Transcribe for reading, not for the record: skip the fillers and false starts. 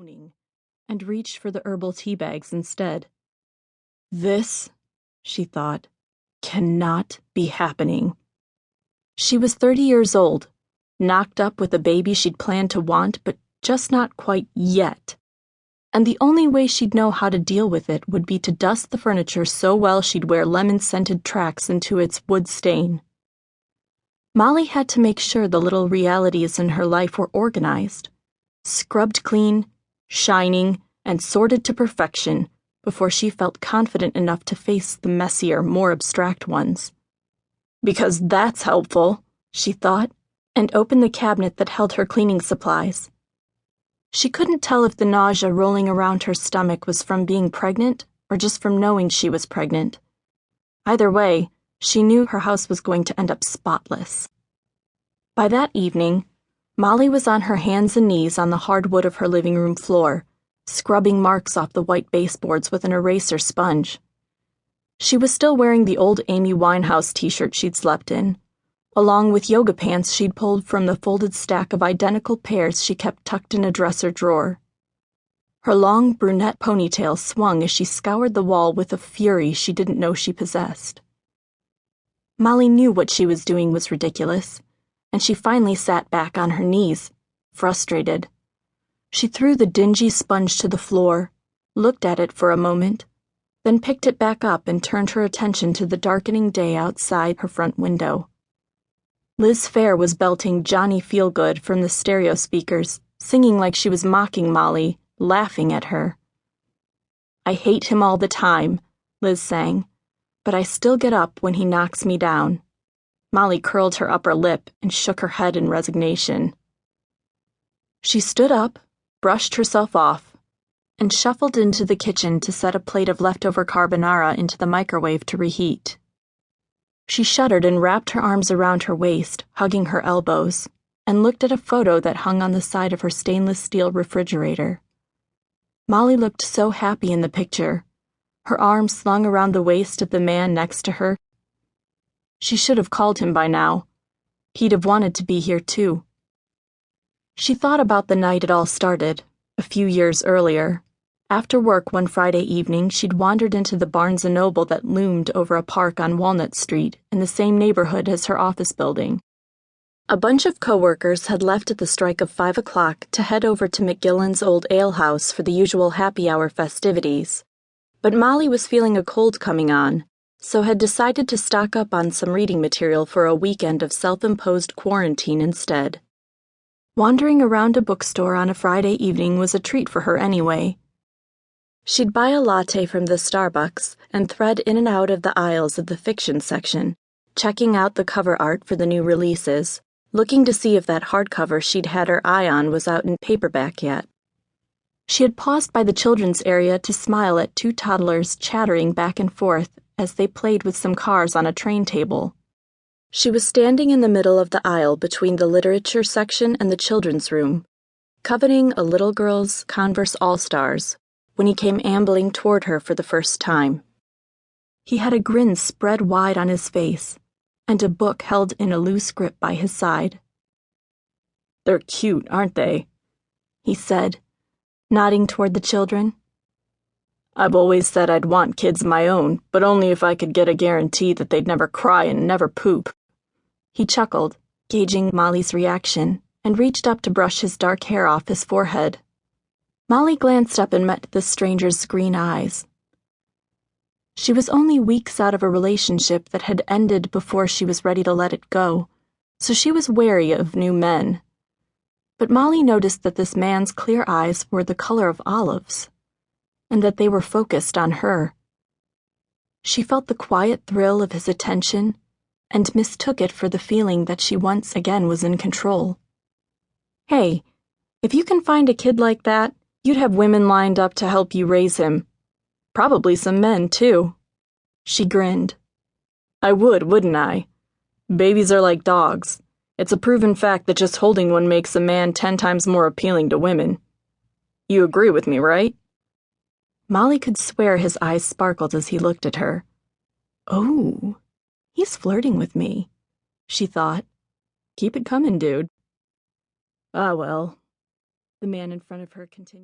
moaning, and reached for the herbal tea bags instead. This, she thought, cannot be happening. She was 30 years old, knocked up with a baby she'd planned to want, but just not quite yet. And the only way she'd know how to deal with it would be to dust the furniture so well she'd wear lemon-scented tracks into its wood stain. Molly had to make sure the little realities in her life were organized, scrubbed clean, shining, and sorted to perfection before she felt confident enough to face the messier, more abstract ones. Because that's helpful, she thought, and opened the cabinet that held her cleaning supplies. She couldn't tell if the nausea rolling around her stomach was from being pregnant or just from knowing she was pregnant. Either way, she knew her house was going to end up spotless. By that evening, Molly was on her hands and knees on the hardwood of her living room floor, scrubbing marks off the white baseboards with an eraser sponge. She was still wearing the old Amy Winehouse t-shirt she'd slept in, along with yoga pants she'd pulled from the folded stack of identical pairs she kept tucked in a dresser drawer. Her long brunette ponytail swung as she scoured the wall with a fury she didn't know she possessed. Molly knew what she was doing was ridiculous, and she finally sat back on her knees, frustrated. She threw the dingy sponge to the floor, looked at it for a moment, then picked it back up and turned her attention to the darkening day outside her front window. Liz Phair was belting Johnny Feelgood from the stereo speakers, singing like she was mocking Molly, laughing at her. "I hate him all the time," Liz sang, "but I still get up when he knocks me down." Molly curled her upper lip and shook her head in resignation. She stood up, brushed herself off, and shuffled into the kitchen to set a plate of leftover carbonara into the microwave to reheat. She shuddered and wrapped her arms around her waist, hugging her elbows, and looked at a photo that hung on the side of her stainless steel refrigerator. Molly looked so happy in the picture, her arms slung around the waist of the man next to her. She should have called him by now. He'd have wanted to be here too. She thought about the night it all started, a few years earlier. After work one Friday evening, she'd wandered into the Barnes & Noble that loomed over a park on Walnut Street in the same neighborhood as her office building. A bunch of coworkers had left at the strike of 5 o'clock to head over to McGillen's old alehouse for the usual happy hour festivities. But Molly was feeling a cold coming on, so had decided to stock up on some reading material for a weekend of self-imposed quarantine instead. Wandering around a bookstore on a Friday evening was a treat for her anyway. She'd buy a latte from the Starbucks and thread in and out of the aisles of the fiction section, checking out the cover art for the new releases, looking to see if that hardcover she'd had her eye on was out in paperback yet. She had paused by the children's area to smile at 2 toddlers chattering back and forth as they played with some cars on a train table. She was standing in the middle of the aisle between the literature section and the children's room, coveting a little girl's Converse All-Stars, when he came ambling toward her for the first time. He had a grin spread wide on his face, and a book held in a loose grip by his side. "They're cute, aren't they?" he said, nodding toward the children. "I've always said I'd want kids of my own, but only if I could get a guarantee that they'd never cry and never poop." He chuckled, gauging Molly's reaction, and reached up to brush his dark hair off his forehead. Molly glanced up and met the stranger's green eyes. She was only weeks out of a relationship that had ended before she was ready to let it go, so she was wary of new men. But Molly noticed that this man's clear eyes were the color of olives, and that they were focused on her. She felt the quiet thrill of his attention and mistook it for the feeling that she once again was in control. Hey, if you can find a kid like that, you'd have women lined up to help you raise him. Probably some men, too. She grinned. I would, wouldn't I? Babies are like dogs. It's a proven fact that just holding one makes a man 10 times more appealing to women. You agree with me, right? Molly could swear his eyes sparkled as he looked at her. Oh, he's flirting with me, she thought. Keep it coming, dude. Ah, well, the man in front of her continued.